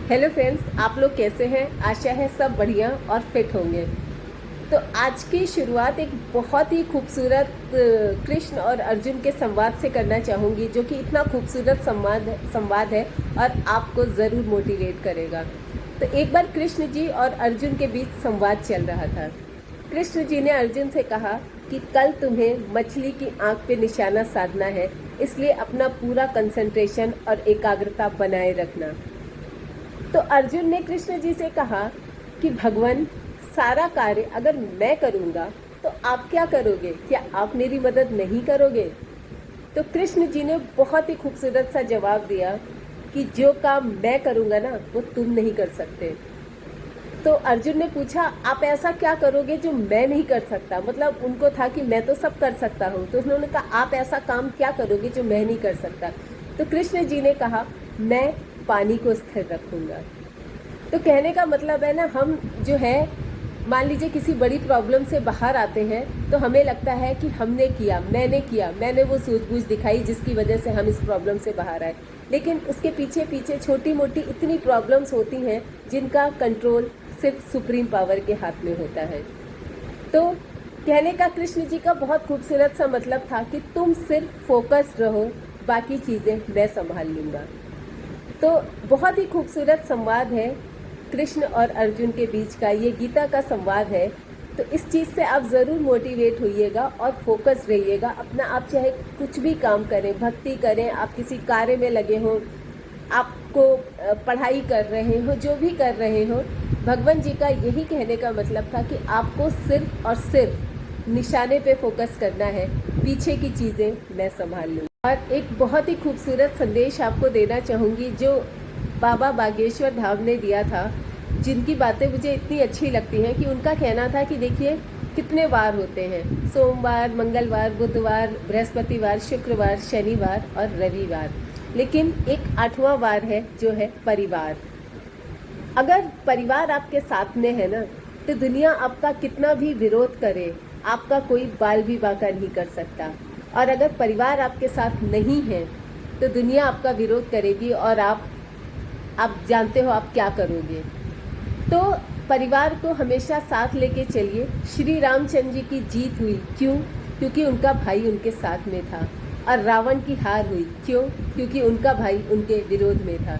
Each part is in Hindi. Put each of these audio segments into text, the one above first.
हेलो फ्रेंड्स, आप लोग कैसे हैं? आशा है सब बढ़िया और फिट होंगे। तो आज की शुरुआत एक बहुत ही खूबसूरत कृष्ण और अर्जुन के संवाद से करना चाहूँगी, जो कि इतना खूबसूरत संवाद है और आपको ज़रूर मोटिवेट करेगा। तो एक बार कृष्ण जी और अर्जुन के बीच संवाद चल रहा था। कृष्ण जी ने अर्जुन से कहा कि कल तुम्हें मछली की आँख पे निशाना साधना है, इसलिए अपना पूरा कंसंट्रेशन और एकाग्रता बनाए रखना। तो अर्जुन ने कृष्ण जी से कहा कि भगवान, सारा कार्य अगर मैं करूँगा तो आप क्या करोगे? क्या आप मेरी मदद नहीं करोगे? तो कृष्ण जी ने बहुत ही खूबसूरत सा जवाब दिया कि जो काम मैं करूँगा ना, वो तुम नहीं कर सकते। तो अर्जुन ने पूछा, आप ऐसा क्या करोगे जो मैं नहीं कर सकता? मतलब उनको था कि मैं तो सब कर सकता हूँ, तो उन्होंने कहा आप ऐसा काम क्या करोगे जो मैं नहीं कर सकता? तो कृष्ण जी ने कहा, मैं पानी को स्थिर रखूँगा। तो कहने का मतलब है ना, हम जो है, मान लीजिए किसी बड़ी प्रॉब्लम से बाहर आते हैं तो हमें लगता है कि हमने किया, मैंने वो सूझबूझ दिखाई जिसकी वजह से हम इस प्रॉब्लम से बाहर आए। लेकिन उसके पीछे पीछे छोटी मोटी इतनी प्रॉब्लम्स होती हैं जिनका कंट्रोल सिर्फ सुप्रीम पावर के हाथ में होता है। तो कहने का कृष्ण जी का बहुत खूबसूरत सा मतलब था कि तुम सिर्फ फोकस रहो, बाकी चीज़ें मैं संभाल लूँगा। तो बहुत ही खूबसूरत संवाद है कृष्ण और अर्जुन के बीच का, ये गीता का संवाद है। तो इस चीज़ से आप ज़रूर मोटिवेट होइएगा और फोकस रहिएगा अपना। आप चाहे कुछ भी काम करें, भक्ति करें, आप किसी कार्य में लगे हों, आपको पढ़ाई कर रहे हो, जो भी कर रहे हो, भगवान जी का यही कहने का मतलब था कि आपको सिर्फ और सिर्फ निशाने पे फोकस करना है, पीछे की चीज़ें मैं संभाल लूँ। और एक बहुत ही खूबसूरत संदेश आपको देना चाहूँगी जो बाबा बागेश्वर धाम ने दिया था, जिनकी बातें मुझे इतनी अच्छी लगती हैं कि उनका कहना था कि देखिए कितने वार होते हैं, सोमवार, मंगलवार, बुधवार, बृहस्पतिवार, शुक्रवार, शनिवार और रविवार, लेकिन एक 8वां वार है जो है परिवार। अगर परिवार आपके साथ में है ना, तो दुनिया आपका कितना भी विरोध करे, आपका कोई बाल भी बांका नहीं कर सकता। और अगर परिवार आपके साथ नहीं है तो दुनिया आपका विरोध करेगी और आप जानते हो आप क्या करोगे। तो परिवार को हमेशा साथ लेके चलिए। श्री रामचंद्र जी की जीत हुई, क्यों? क्योंकि उनका भाई उनके साथ में था। और रावण की हार हुई, क्यों? क्योंकि उनका भाई उनके विरोध में था।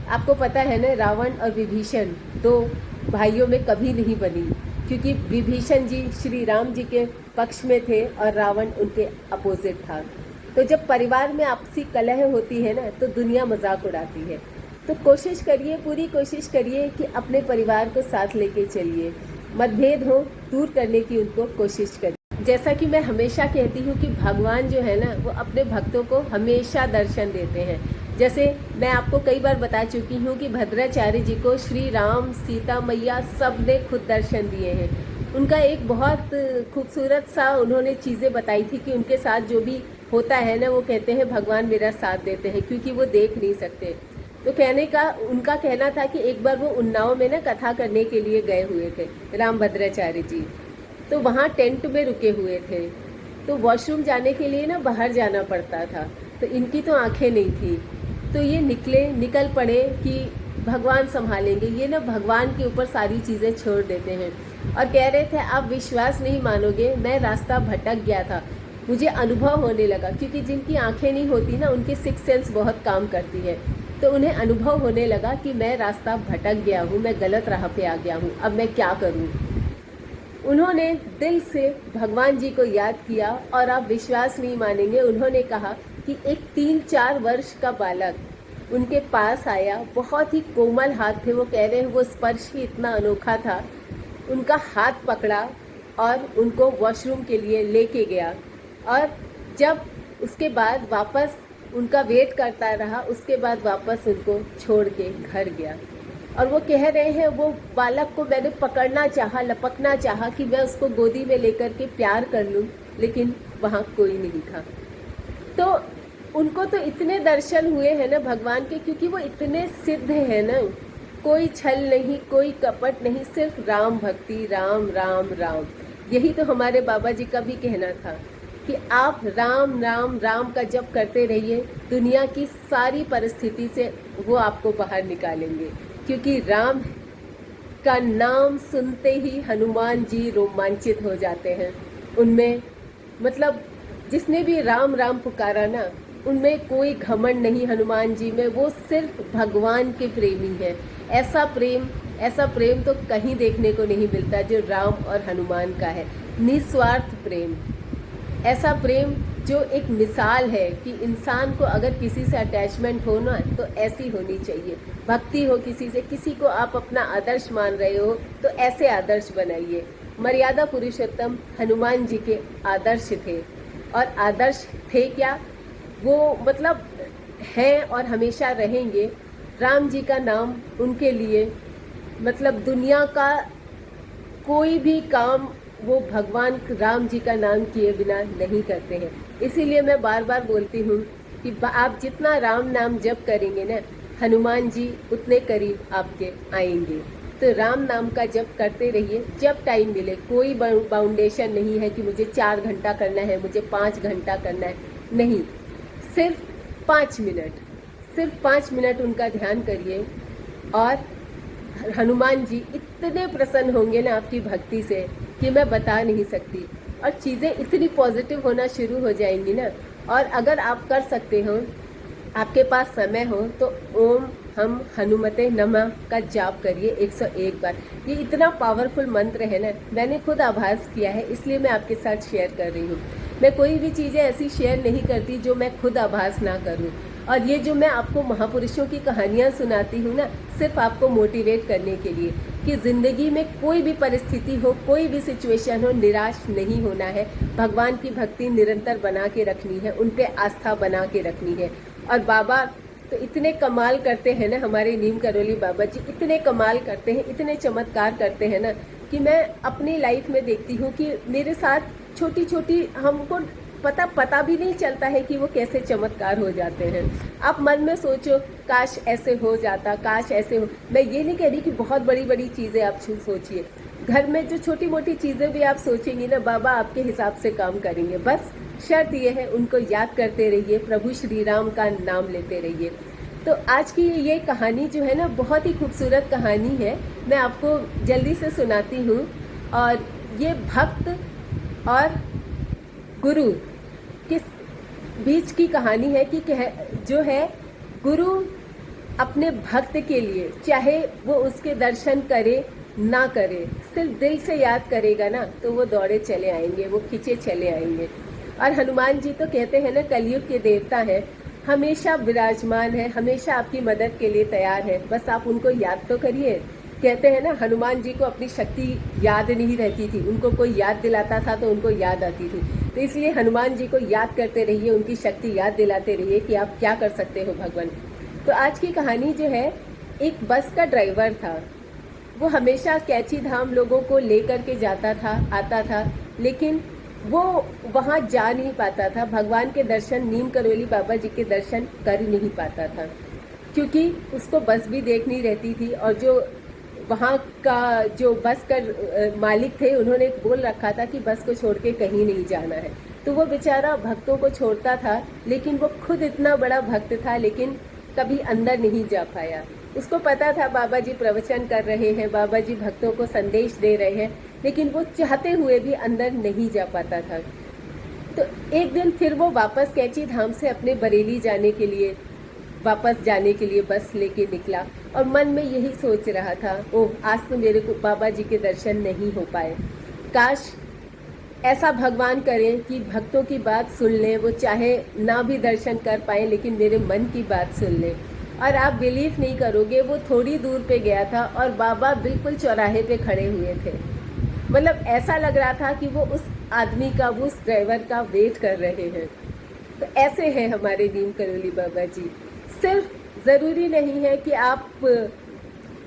आपको पता है ना, रावण और विभीषण दो भाइयों में कभी नहीं बनी, क्योंकि विभीषण जी श्री राम जी के पक्ष में थे और रावण उनके अपोजिट था। तो जब परिवार में आपसी कलह होती है ना, तो दुनिया मजाक उड़ाती है। तो कोशिश करिए, पूरी कोशिश करिए कि अपने परिवार को साथ लेके चलिए। मतभेद हो दूर करने की उनको कोशिश करिए। जैसा कि मैं हमेशा कहती हूँ कि भगवान जो है ना, वो अपने भक्तों को हमेशा दर्शन देते हैं। जैसे मैं आपको कई बार बता चुकी हूँ कि भद्राचार्य जी को श्री राम, सीता मैया सब ने खुद दर्शन दिए हैं। उनका एक बहुत खूबसूरत सा उन्होंने चीज़ें बताई थी कि उनके साथ जो भी होता है ना, वो कहते हैं भगवान मेरा साथ देते हैं, क्योंकि वो देख नहीं सकते। तो उनका कहना था कि एक बार वो उन्नाव में ना कथा करने के लिए गए हुए थे, रामभद्राचार्य जी। तो वहाँ टेंट में रुके हुए थे, तो वॉशरूम जाने के लिए ना बाहर जाना पड़ता था। तो इनकी तो आंखें नहीं थी, तो ये निकल पड़े कि भगवान संभालेंगे। ये ना भगवान के ऊपर सारी चीज़ें छोड़ देते हैं और कह रहे थे, आप विश्वास नहीं मानोगे, मैं रास्ता भटक गया था, मुझे अनुभव होने लगा। क्योंकि जिनकी आंखें नहीं होती ना, उनकी सिक्स सेंस बहुत काम करती है। तो उन्हें अनुभव होने लगा कि मैं रास्ता भटक गया हूँ, मैं गलत राह पे आ गया हूँ, अब मैं क्या करूँ। उन्होंने दिल से भगवान जी को याद किया और आप विश्वास नहीं मानेंगे, उन्होंने कहा कि एक 3-4 वर्ष का बालक उनके पास आया, बहुत ही कोमल हाथ थे। वो कह रहे हैं वो स्पर्श ही इतना अनोखा था। उनका हाथ पकड़ा और उनको वॉशरूम के लिए लेके गया। और जब उसके बाद वापस उनका वेट करता रहा, उसके बाद वापस उनको छोड़ के घर गया। और वो कह रहे हैं, वो बालक को मैंने पकड़ना चाहा, लपकना चाहा कि मैं उसको गोदी में लेकर के प्यार कर लूं, लेकिन वहाँ कोई नहीं था। तो उनको तो इतने दर्शन हुए हैं ना भगवान के, क्योंकि वो इतने सिद्ध है ना, कोई छल नहीं, कोई कपट नहीं, सिर्फ राम भक्ति, राम राम राम। यही तो हमारे बाबा जी का भी कहना था कि आप राम राम राम का जप करते रहिए, दुनिया की सारी परिस्थिति से वो आपको बाहर निकालेंगे। क्योंकि राम का नाम सुनते ही हनुमान जी रोमांचित हो जाते हैं। उनमें मतलब जिसने भी राम राम पुकारा ना, उनमें कोई घमंड नहीं हनुमान जी में, वो सिर्फ भगवान के प्रेमी हैं। ऐसा प्रेम तो कहीं देखने को नहीं मिलता जो राम और हनुमान का है। निस्वार्थ प्रेम, ऐसा प्रेम जो एक मिसाल है कि इंसान को अगर किसी से अटैचमेंट हो ना तो ऐसी होनी चाहिए। भक्ति हो किसी से, किसी को आप अपना आदर्श मान रहे हो तो ऐसे आदर्श बनाइए। मर्यादा पुरुषोत्तम हनुमान जी के आदर्श थे, और आदर्श थे क्या, वो मतलब हैं और हमेशा रहेंगे। राम जी का नाम उनके लिए मतलब दुनिया का कोई भी काम वो भगवान राम जी का नाम किए बिना नहीं करते हैं। इसीलिए मैं बार बार बोलती हूँ कि आप जितना राम नाम जप करेंगे ना, हनुमान जी उतने करीब आपके आएंगे। तो राम नाम का जप करते रहिए जब टाइम मिले। कोई बाउंडेशन नहीं है कि मुझे 4 घंटा करना है, मुझे 5 घंटा करना है, नहीं, सिर्फ 5 मिनट उनका ध्यान करिए और हनुमान जी इतने प्रसन्न होंगे ना आपकी भक्ति से कि मैं बता नहीं सकती। और चीज़ें इतनी पॉजिटिव होना शुरू हो जाएंगी ना। और अगर आप कर सकते हो, आपके पास समय हो, तो ओम हम हनुमते नमः का जाप करिए 101 बार। ये इतना पावरफुल मंत्र है ना, मैंने खुद आभास किया है, इसलिए मैं आपके साथ शेयर कर रही हूँ। मैं कोई भी चीज़ें ऐसी शेयर नहीं करती जो मैं खुद आभास ना करूँ। और ये जो मैं आपको महापुरुषों की कहानियाँ सुनाती हूँ ना, सिर्फ आपको मोटिवेट करने के लिए कि ज़िंदगी में कोई भी परिस्थिति हो, कोई भी सिचुएशन हो, निराश नहीं होना है। भगवान की भक्ति निरंतर बना के रखनी है, उन पे आस्था बना के रखनी है। और बाबा तो इतने कमाल करते हैं ना, हमारे नीम करौली बाबा जी इतने कमाल करते हैं, इतने चमत्कार करते हैं ना, कि मैं अपनी लाइफ में देखती हूँ कि मेरे साथ छोटी छोटी हमको पता भी नहीं चलता है कि वो कैसे चमत्कार हो जाते हैं। आप मन में सोचो काश ऐसे हो जाता, काश ऐसे हो। मैं ये नहीं कह रही कि बहुत बड़ी बड़ी चीज़ें आप सोचिए, घर में जो छोटी मोटी चीज़ें भी आप सोचेंगी ना, बाबा आपके हिसाब से काम करेंगे। बस शर्त ये है, उनको याद करते रहिए, प्रभु श्री राम का नाम लेते रहिए। तो आज की ये कहानी जो है ना, बहुत ही खूबसूरत कहानी है, मैं आपको जल्दी से सुनाती हूँ। और ये भक्त और गुरु किस बीच की कहानी है कि जो है गुरु अपने भक्त के लिए, चाहे वो उसके दर्शन करे ना करे, सिर्फ दिल से याद करेगा ना, तो वो दौड़े चले आएंगे, वो खींचे चले आएंगे। और हनुमान जी तो कहते हैं ना, कलयुग के देवता है, हमेशा विराजमान है, हमेशा आपकी मदद के लिए तैयार है। बस आप उनको याद तो करिए। कहते हैं ना, हनुमान जी को अपनी शक्ति याद नहीं रहती थी, उनको कोई याद दिलाता था तो उनको याद आती थी। तो इसलिए हनुमान जी को याद करते रहिए, उनकी शक्ति याद दिलाते रहिए कि आप क्या कर सकते हो भगवान। तो आज की कहानी जो है, एक बस का ड्राइवर था, वो हमेशा कैची धाम लोगों को लेकर के जाता था, आता था, लेकिन वो वहाँ जा नहीं पाता था, भगवान के दर्शन, नीम करौली बाबा जी के दर्शन कर नहीं पाता था, क्योंकि उसको बस भी देखनी रहती थी। और जो वहाँ का जो बस का मालिक थे, उन्होंने बोल रखा था कि बस को छोड़ के कहीं नहीं जाना है। तो वो बेचारा भक्तों को छोड़ता था, लेकिन वो खुद इतना बड़ा भक्त था, लेकिन कभी अंदर नहीं जा पाया। उसको पता था बाबा जी प्रवचन कर रहे हैं, बाबा जी भक्तों को संदेश दे रहे हैं, लेकिन वो चाहते हुए भी अंदर नहीं जा पाता था। तो एक दिन फिर वो वापस कैची धाम से अपने बरेली वापस जाने के लिए बस लेके निकला, और मन में यही सोच रहा था, ओह आज तो मेरे को बाबा जी के दर्शन नहीं हो पाए, काश ऐसा भगवान करें कि भक्तों की बात सुन लें, वो चाहे ना भी दर्शन कर पाए लेकिन मेरे मन की बात सुन लें। और आप बिलीव नहीं करोगे, वो थोड़ी दूर पे गया था और बाबा बिल्कुल चौराहे पे खड़े हुए थे। मतलब ऐसा लग रहा था कि वो उस आदमी का, वो उस ड्राइवर का वेट कर रहे हैं। तो ऐसे हैं हमारे नीम करौली बाबा जी। सिर्फ ज़रूरी नहीं है कि आप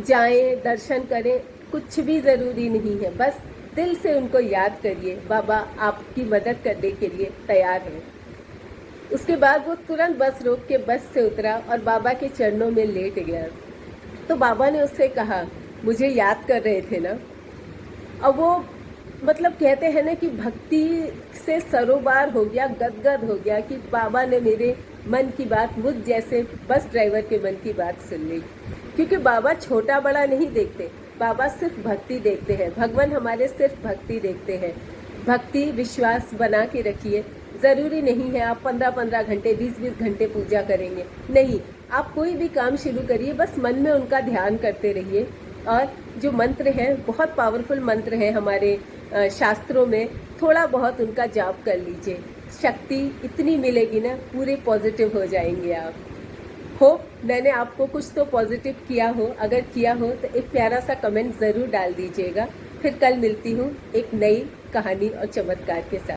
जाएं, दर्शन करें, कुछ भी ज़रूरी नहीं है, बस दिल से उनको याद करिए, बाबा आपकी मदद करने के लिए तैयार हैं। उसके बाद वो तुरंत बस रोक के बस से उतरा और बाबा के चरणों में लेट गया। तो बाबा ने उससे कहा, मुझे याद कर रहे थे ना। अब वो मतलब कहते हैं ना कि भक्ति से सरोबार हो गया, गदगद हो गया कि बाबा ने मेरे मन की बात, मुझ जैसे बस ड्राइवर के मन की बात सुन ली। क्योंकि बाबा छोटा बड़ा नहीं देखते, बाबा सिर्फ भक्ति देखते हैं। भगवान हमारे सिर्फ भक्ति देखते हैं। भक्ति विश्वास बना के रखिए। ज़रूरी नहीं है आप 15-15 घंटे 20-20 घंटे पूजा करेंगे, नहीं, आप कोई भी काम शुरू करिए, बस मन में उनका ध्यान करते रहिए। और जो मंत्र है, बहुत पावरफुल मंत्र है हमारे शास्त्रों में, थोड़ा बहुत उनका जाप कर लीजिए, शक्ति इतनी मिलेगी ना, पूरे पॉजिटिव हो जाएंगे आप। होप मैंने आपको कुछ तो पॉजिटिव किया हो। अगर किया हो तो एक प्यारा सा कमेंट ज़रूर डाल दीजिएगा। फिर कल मिलती हूँ एक नई कहानी और चमत्कार के साथ।